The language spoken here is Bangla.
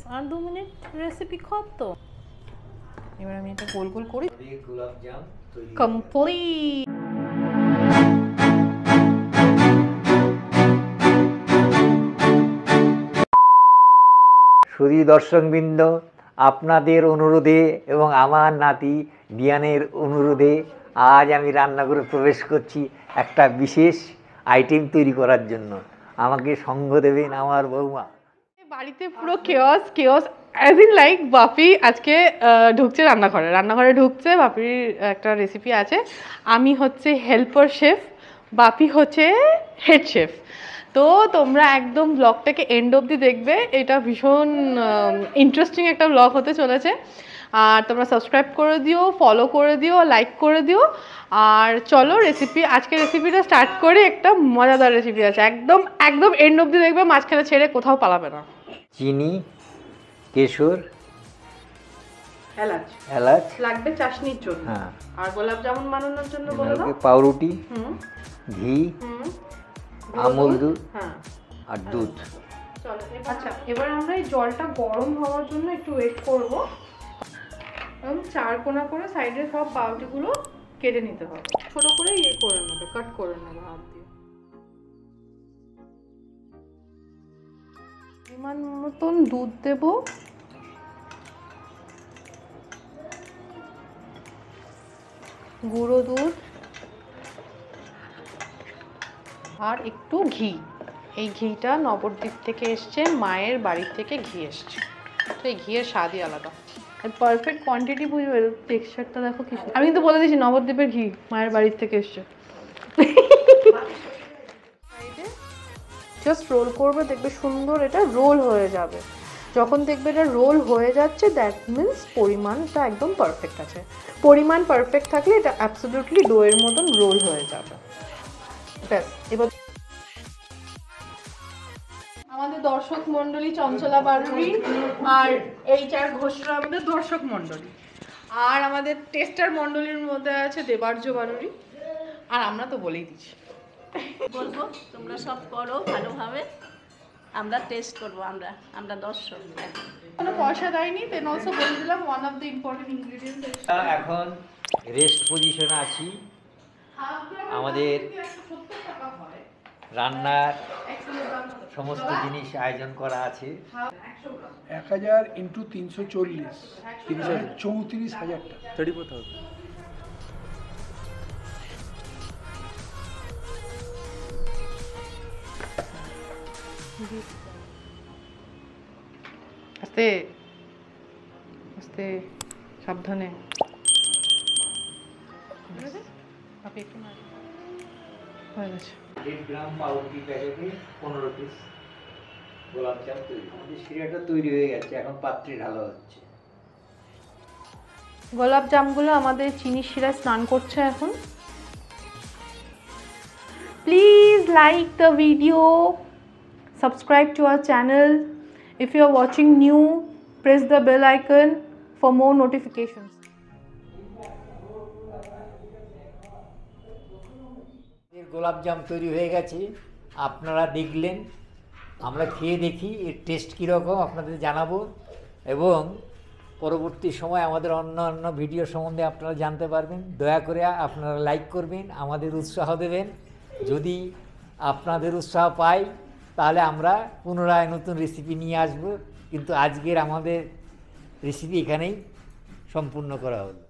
আর 2 মিনিট রেসিপি খতম। এবার আমি এটা গোল গোল করি। গোলাপ জাম কমপ্লিট। সুধী দর্শকবৃন্দ, আপনাদের অনুরোধে এবং আমার নাতি দিয়ানের অনুরোধে আজ আমি রান্নাঘরে প্রবেশ করছি একটা বিশেষ আইটেম তৈরি করার জন্য। আমাকে সঙ্গ দেবেন আমার বৌমা। বাড়িতে পুরো chaos chaos as in like Bapi আজকে ঢুকছে রান্নাঘরে ঢুকছে। বাপির একটা রেসিপি আছে, আমি হচ্ছে হেল্পার শেফ, বাপি হচ্ছে হেড শেফ। তো তোমরা একদম ব্লগটাকে এন্ড অবধি দেখবে, এটা ভীষণ ইন্টারেস্টিং একটা ব্লগ হতে চলেছে। আর তোমরা সাবস্ক্রাইব করে দিও, ফলো করে দিও, লাইক করে দিও। আর চলো আজকে রেসিপিটা স্টার্ট করি। একটা মজাদার রেসিপি আছে, একদম একদম এন্ড অবধি দেখবে, মাঝখানে ছেড়ে কোথাও পালাবে না। চিনি, কেশর, এলাচ লাগবে চাশনির জন্য। হ্যাঁ, আর গোলাপ জামুন বানানোর জন্য বলে দাও পাউরুটি, ঘি, আমুল দুধ, হ্যাঁ, আর দুধ। চলো আচ্ছা, এবার আমরা এই জলটা গরম হওয়ার জন্য একটু ওয়েট করব। এবং 4 কোনা করে সাইডে সব পাউরুটিগুলো কেটে নিতে হবে, ছোট করে করে নেবে, কাট করে নেবে হাত দিয়ে। পরিমাণ মতন দুধ দেব, গুঁড়ো দুধ, আর একটু ঘি। এই ঘিটা নবদ্বীপ থেকে এসছে, মায়ের বাড়ির থেকে ঘি এসছে, তো এই ঘিয়ের স্বাদই আলাদা। পারফেক্ট কোয়ান্টিটি বুঝবে, টেক্সচারটা দেখো কি। আমি কিন্তু বলে দিয়েছি নবদ্বীপের ঘি, মায়ের বাড়ির থেকে এসছে। জাস্ট রোল করবে, দেখবে সুন্দর এটা রোল হয়ে যাবে। যখন দেখবে এটা রোল হয়ে যাচ্ছে, দ্যাট মিন্স পরিমাণটা একদম পারফেক্ট আছে। পরিমাণ পারফেক্ট থাকলে এটা অ্যাবসলিউটলি ডোয়ের মতন রোল হয়ে যাবে। ব্যাস, এবার আমাদের দর্শক মণ্ডলী চঞ্চলা বারুরি আর HR ঘোষরা আমাদের দর্শক মণ্ডলী, আর আমাদের টেস্টার মণ্ডলীর মধ্যে আছে দেবার্য বারুরি। আর আমরা তো বলেই দিচ্ছি, বলবো তোমরা সব করো ভালোভাবে, আমরা টেস্ট করবো, আমরা দর্শক। কোনো পয়সা দেয়নি, দেন অলসো বলে দিলাম one of the important ingredients. এখন রেস্ট পজিশনে আছি। আমাদের রান্নার সমস্ত জিনিস আয়োজন করা আছে। 1000 × 340 34,000 টাকা। আস্তে আস্তে, সাবধানে। আপনি একটু হয়ে গেছে। 1.5 গ্রাম পাউরুটি প্যাকেটে 15 পিস গোলাপ জাম তৈরি। আমাদের শিরাটা তৈরি হয়ে গেছে, এখন পাত্রে ঢালা হচ্ছে। গোলাপ জামগুলো আমাদের চিনির শিরায় স্নান করছে এখন। Please like the video, subscribe to our channel. If you are watching new, press the bell icon for more notifications. গোলাপ জাম তৈরি হয়ে গেছে, আপনারা দেখলেন। আমরা খেয়ে দেখি এর টেস্ট কীরকম আপনাদের জানাবো, এবং পরবর্তী সময় আমাদের অন্য ভিডিও সম্বন্ধে আপনারা জানতে পারবেন। দয়া করে আপনারা লাইক করবেন, আমাদের উৎসাহ দেবেন। যদি আপনাদের উৎসাহ পাই তাহলে আমরা পুনরায় নতুন রেসিপি নিয়ে আসব। কিন্তু আজকের আমাদের রেসিপি এখানেই সম্পূর্ণ করা হলো।